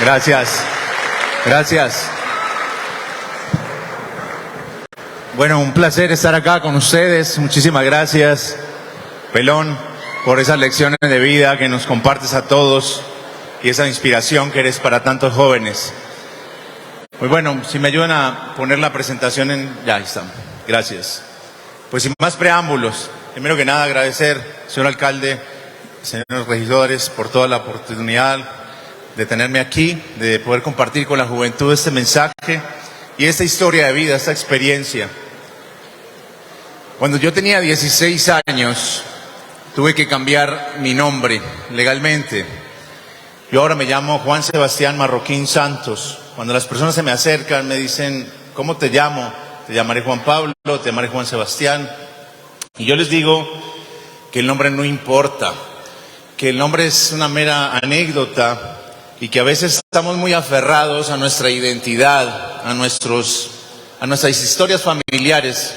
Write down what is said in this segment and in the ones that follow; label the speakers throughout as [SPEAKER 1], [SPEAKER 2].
[SPEAKER 1] Gracias. Gracias. Bueno, un placer estar acá con ustedes. Muchísimas gracias, Pelón, por esas lecciones de vida que nos compartes a todos y esa inspiración que eres para tantos jóvenes. Pues bueno, si me ayudan a poner la presentación en... Ya, ahí está. Gracias. Pues sin más preámbulos, primero que nada agradecer, señor alcalde, señores regidores, por toda la oportunidad de tenerme aquí, de poder compartir con la juventud este mensaje y esta historia de vida, esta experiencia. Cuando yo tenía 16 años, tuve que cambiar mi nombre legalmente. Yo ahora me llamo Juan Sebastián Marroquín Santos. Cuando las personas se me acercan, me dicen, ¿cómo te llamo? Te llamaré Juan Pablo, te llamaré Juan Sebastián. Y yo les digo que el nombre no importa, que el nombre es una mera anécdota y que a veces estamos muy aferrados a nuestra identidad, a nuestras historias familiares.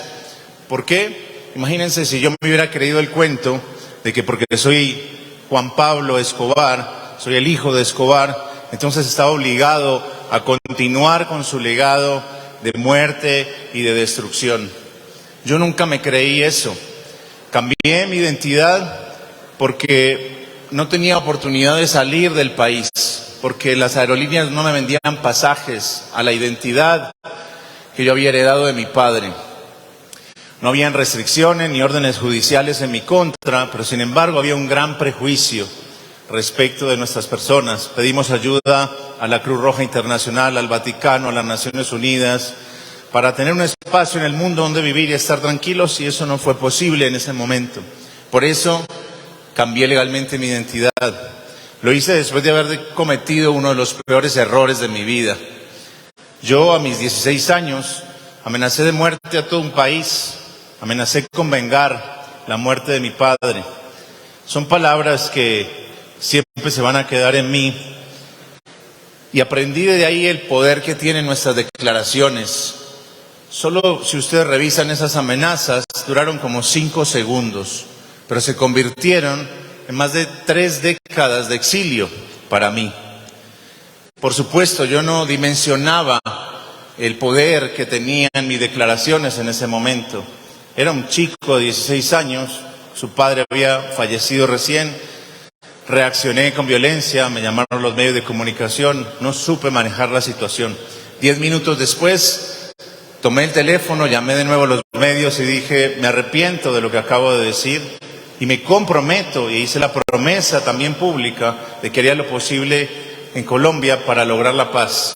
[SPEAKER 1] ¿Por qué? Imagínense si yo me hubiera creído el cuento de que porque soy Juan Pablo Escobar, soy el hijo de Escobar, entonces estaba obligado a continuar con su legado de muerte y de destrucción. Yo nunca me creí eso. Cambié mi identidad porque no tenía oportunidad de salir del país, porque las aerolíneas no me vendían pasajes a la identidad que yo había heredado de mi padre. No habían restricciones ni órdenes judiciales en mi contra, pero sin embargo había un gran prejuicio respecto de nuestras personas. Pedimos ayuda a la Cruz Roja Internacional, al Vaticano, a las Naciones Unidas, para tener un espacio en el mundo donde vivir y estar tranquilos, y eso no fue posible en ese momento. Por eso cambié legalmente mi identidad. Lo hice después de haber cometido uno de los peores errores de mi vida. Yo a mis 16 años amenacé de muerte a todo un país, amenacé con vengar la muerte de mi padre. Son palabras que siempre se van a quedar en mí, y aprendí de ahí el poder que tienen nuestras declaraciones. Solo si ustedes revisan esas amenazas, duraron como 5 segundos, pero se convirtieron en más de 3 décadas de exilio para mí. Por supuesto, yo no dimensionaba el poder que tenían mis declaraciones en ese momento. Era un chico de 16 años, su padre había fallecido recién. Reaccioné con violencia, me llamaron los medios de comunicación, no supe manejar la situación. 10 minutos después, tomé el teléfono, llamé de nuevo a los medios y dije, me arrepiento de lo que acabo de decir y me comprometo, y hice la promesa también pública de que haría lo posible en Colombia para lograr la paz.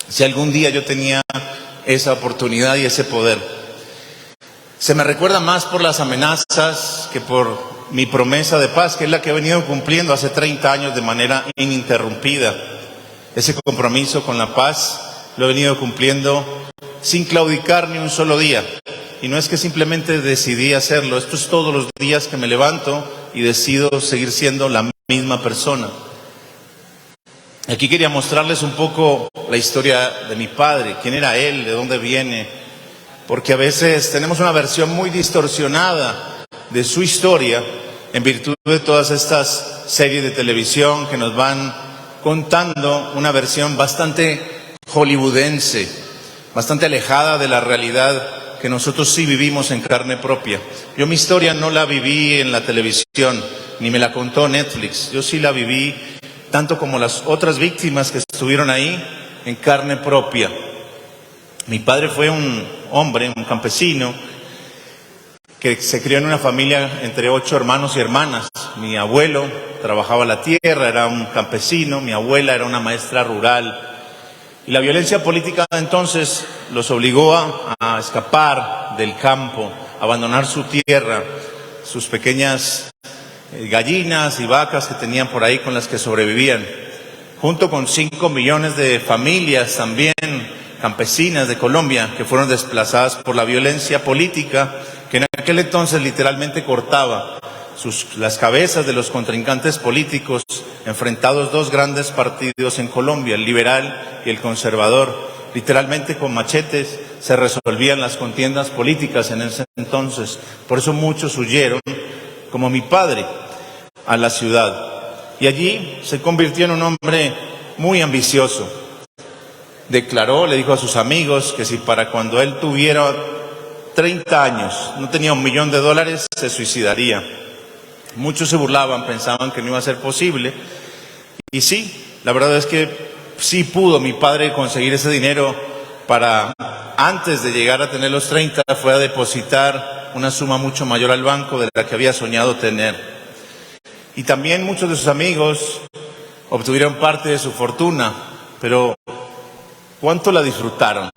[SPEAKER 1] Si algún día yo tenía esa oportunidad y ese poder. Se me recuerda más por las amenazas que por mi promesa de paz, que es la que he venido cumpliendo hace 30 años de manera ininterrumpida. Ese compromiso con la paz lo he venido cumpliendo sin claudicar ni un solo día. Y no es que simplemente decidí hacerlo, esto es todos los días que me levanto y decido seguir siendo la misma persona. Aquí quería mostrarles un poco la historia de mi padre, quién era él, de dónde viene, porque a veces tenemos una versión muy distorsionada de su historia en virtud de todas estas series de televisión que nos van contando una versión bastante hollywoodense, bastante alejada de la realidad que nosotros sí vivimos en carne propia. Yo mi historia no la viví en la televisión, ni me la contó Netflix. Yo sí la viví, tanto como las otras víctimas que estuvieron ahí, en carne propia. Mi padre fue un hombre, un campesino, que se crió en una familia entre 8 hermanos y hermanas. Mi abuelo trabajaba la tierra, era un campesino, mi abuela era una maestra rural. Y la violencia política de entonces los obligó a escapar del campo, a abandonar su tierra, sus pequeñas gallinas y vacas que tenían por ahí con las que sobrevivían, junto con 5 millones de familias también campesinas de Colombia que fueron desplazadas por la violencia política que en aquel entonces literalmente cortaba las cabezas de los contrincantes políticos enfrentados 2 grandes partidos en Colombia, el liberal y el conservador. Literalmente con machetes se resolvían las contiendas políticas en ese entonces. Por eso muchos huyeron, como mi padre, a la ciudad. Y allí se convirtió en un hombre muy ambicioso. Declaró, le dijo a sus amigos que si para cuando él tuviera 30 años no tenía $1 millón, se suicidaría. Muchos se burlaban, pensaban que no iba a ser posible. Y sí, la verdad es que sí pudo mi padre conseguir ese dinero para, antes de llegar a tener los 30, fue a depositar una suma mucho mayor al banco de la que había soñado tener. Y también muchos de sus amigos obtuvieron parte de su fortuna, pero ¿cuánto la disfrutaron?